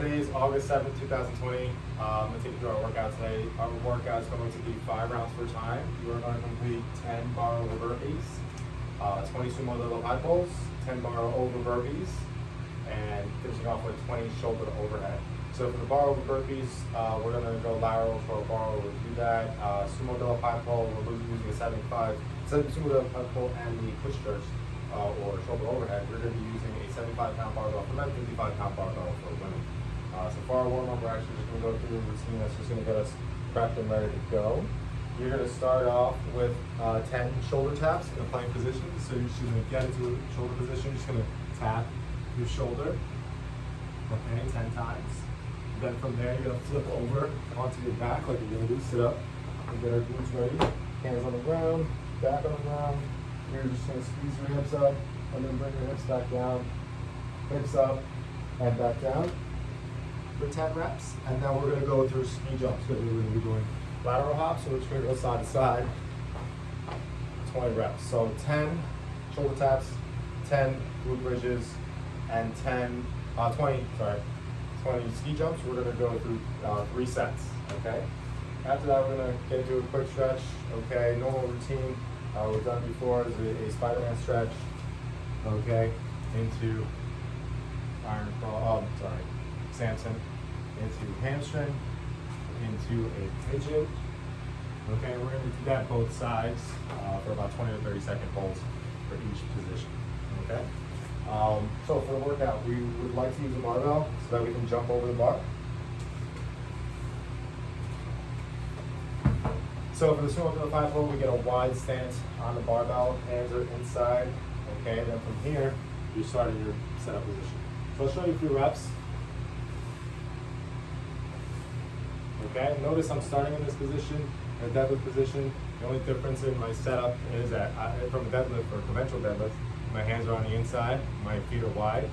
today is August 7th, 2020. I'm going to take you through our workout today. Our workout is going to be 5 rounds per time. You are going to complete 10 bar over burpees, 20 sumo deadlift high pulls, 10 bar over burpees, and finishing off with 20 shoulder to overhead. So for the bar over burpees, we're going to go lateral for a bar. We'll do that. Sumo deadlift high pull, we're using a 75 sumo deadlift high pull and the push jerks or shoulder overhead. We're going to be using a 75-pound barbell for men, 55-pound barbell for women. So for our warm-up, we're actually just going to go through a routine that's just going to get us prepped and ready to go. You're going to start off with 10 shoulder taps in a plank position. So you're just going to get into a shoulder position. You're just going to tap your shoulder, okay, 10 times. Then from there, you're going to flip over onto your back like you're going to do. Sit up and get our glutes ready. Hands on the ground, back on the ground. You're just going to squeeze your hips up and then bring your hips back down. Hips up and back down for 10 reps. And then we're going to go through ski jumps because we're going to be doing lateral hops. So we're just going to go side to side, 20 reps. So 10 shoulder taps, 10 glute bridges, and 20 ski jumps. We're going to go through 3 sets, okay? After that, we're going to get into a quick stretch, okay? Normal routine. We've done before is a Spider-Man stretch, okay? Into Samson, into hamstring, into a pigeon. Okay, we're going to do that both sides for about 20 or 30 second holds for each position. Okay. So for the workout, we would like to use a barbell so that we can jump over the bar. So for the sumo deadlift high pull, we get a wide stance on the barbell. Hands are inside. Okay. Then from here, you start in your setup position. So I'll show you a few reps. Okay, notice I'm starting in this position, in a deadlift position. The only difference in my setup is that from a deadlift or conventional deadlift, my hands are on the inside, my feet are wide,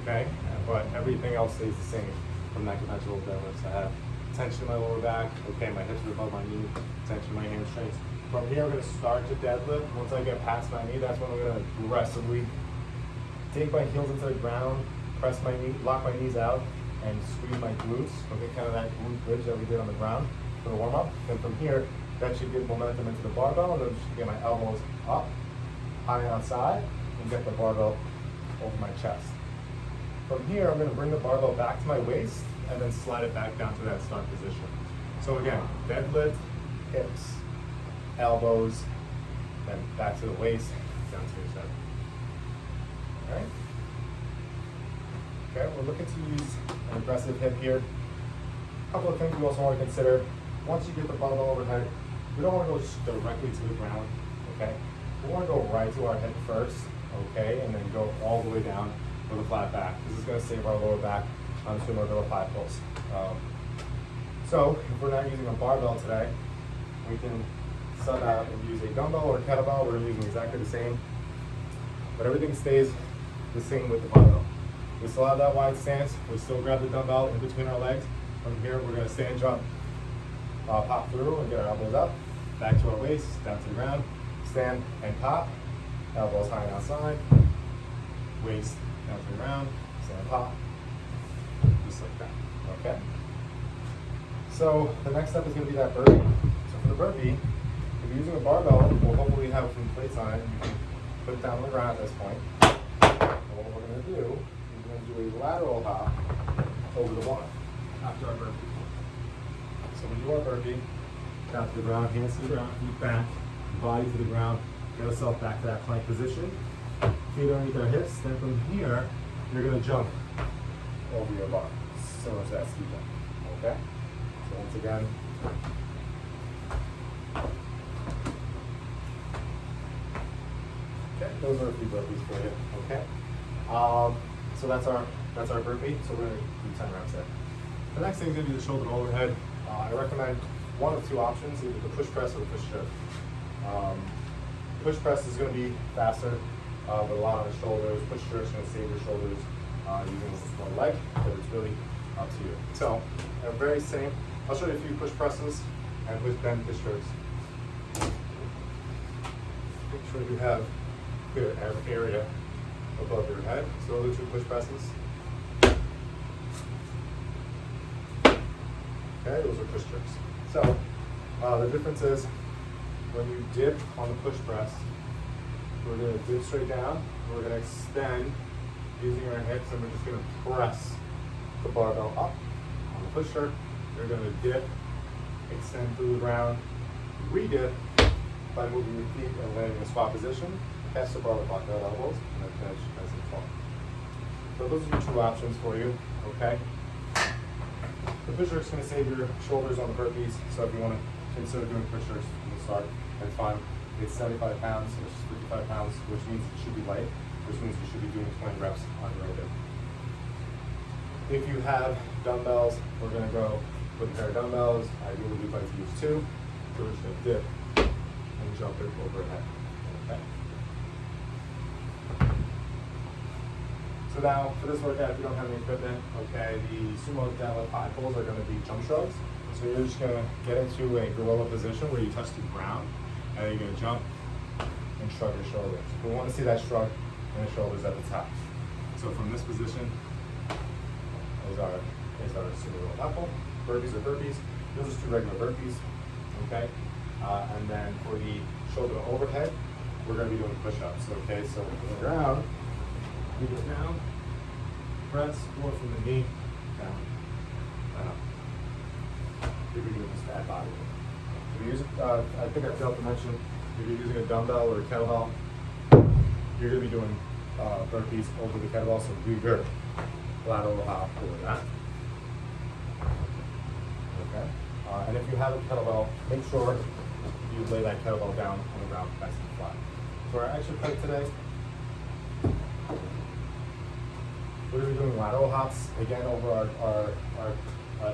okay? But everything else stays the same from that conventional deadlift. I have tension in my lower back, okay, my hips are above my knee, tension in my hamstrings. From here, I'm gonna start to deadlift. Once I get past my knee, that's when we're gonna aggressively take my heels into the ground, press my knee, lock my knees out, and squeeze my glutes. Okay, kind of that glute bridge that we did on the ground for the warm up. And from here, that should give momentum into the barbell, and then just get my elbows up, high outside, and get the barbell over my chest. From here, I'm going to bring the barbell back to my waist, and then slide it back down to that start position. So again, deadlift, hips, elbows, then back to the waist, down to your center. All right. Okay, we're looking to use an aggressive hip here. A couple of things we also want to consider. Once you get the barbell overhead, we don't want to go just directly to the ground, okay? We want to go right to our hip first, okay, and then go all the way down with a flat back. This is going to save our lower back on sumo deadlift high pulls. So if we're not using a barbell today, we can sub out and use a dumbbell or a kettlebell. We're using exactly the same, but everything stays the same with the barbell. We still have that wide stance. We still grab the dumbbell in between our legs. From here, we're going to stand jump, pop through and get our elbows up, back to our waist, down to the ground, stand and pop, elbows high and outside, waist down to the ground, stand pop, just like that, okay? So the next step is going to be that burpee. So for the burpee, if you're using a barbell, we'll hopefully have some plates on it. You can put it down on the ground at this point. And what we're going to do, do a lateral hop over the bar after our burpee. So when you do our burpee, down to the ground, hands to the ground, feet back, body to the ground, get yourself back to that plank position. Feet underneath our hips. Then from here, you're going to jump over your bar, similar to that ski jump. Okay? So once again, okay, those are a few burpees for you. Okay? So that's our burpee. So we're going to do 10 reps there. The next thing is going to be the shoulder overhead. I recommend one of 2 options, either the push press or the push jerk. Push press is going to be faster, but a lot on the shoulders. Push jerk is going to save your shoulders using one leg, but it's really up to you. So very same. I'll show you a few push presses and then push jerks. Make sure you have clear area above your head. So those are 2 push presses. Okay, those are push jerks. So the difference is when you dip on the push press, we're going to dip straight down. We're going to extend using our hips, and we're just going to press the barbell up. On the push jerk, you're going to dip, extend through the ground, re-dip by moving your feet and landing in a squat position. Catch the bar with locked out elbows, and then finish nice and tall. So those are your two options for you, okay? The push jerk is going to save your shoulders on the burpees, so if you want to consider doing push jerks from the start, that's fine. It's 75 pounds versus 55 pounds, which means it should be light, which means you should be doing 20 reps on your own. If you have dumbbells, we're going to go with a pair of dumbbells. Ideally, we'd like to use two. So we're just going to dip and jump it overhead. Okay. So now, for this workout, if you don't have any equipment, okay, the sumo deadlift high pulls are going to be jump shrugs. So you're just going to get into a gorilla position where you touch the ground, and then you're going to jump and shrug your shoulders. We want to see that shrug and the shoulders at the top. So from this position, is our sumo high pull. Burpees are burpees. Those are just two regular burpees, okay? And then for the shoulder to overhead, we're going to be doing push-ups, okay? So from the ground, you go down, press, or from the knee, down, and up. You're doing this fat body. If you're using, I think I failed to mention, if you're using a dumbbell or a kettlebell, you're going to be doing burpees over the kettlebell, so do your lateral hop over that. Okay. And if you have a kettlebell, make sure you lay that kettlebell down on the ground nice and flat. For our extra plate today, we're going to be doing lateral hops again over our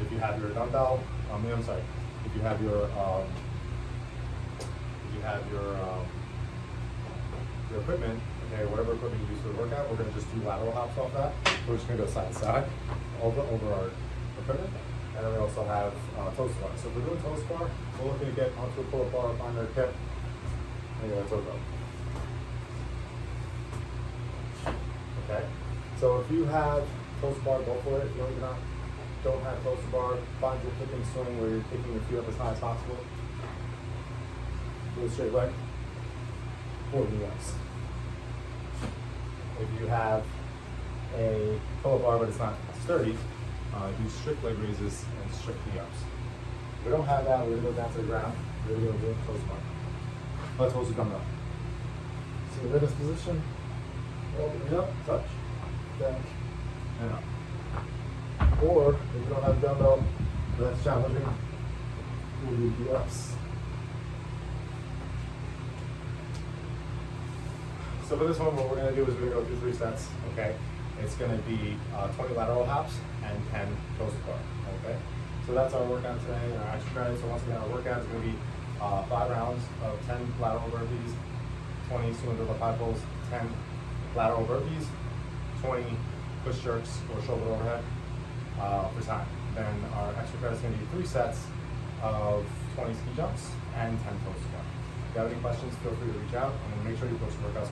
if you have your dumbbell. I'm sorry. If you have your equipment, okay, whatever equipment you use for the workout, we're going to just do lateral hops off that. We're just going to go side to side over our equipment. And then we also have toe squat. So if we're doing toe squat, we're looking to get onto a pull-up bar, find our hip, and get a toe go. Okay? So if you have toe bar, go for it. If you don't have toe bar, find your kicking swing where you're kicking your feet up as high as possible. Do a straight leg. 40 reps. If you have a pull-up bar but it's not sturdy, use strict leg raises and strict knee-ups. If we don't have that, we're going to go down to the ground. We're going to do a toes bar. Let's hold the dumbbell. So we're in this position. Open it up, touch, down, and up. Or, if you don't have a dumbbell, that's challenging, we'll do the ups. So for this one, what we're going to do is we're going to go through 3 sets, okay? It's going to be 20 lateral hops and 10 toes to bar, okay? So that's our workout today, our exercise. So once again, our workout is going to be 5 rounds of 10 lateral burpees, 20 sumo deadlift high pulls, 10 lateral burpees, 20 push jerks or shoulder overhead for time. Then our exercise is going to be 3 sets of 20 ski jumps and 10 toes to bar. If you have any questions, feel free to reach out, and make sure you post your workouts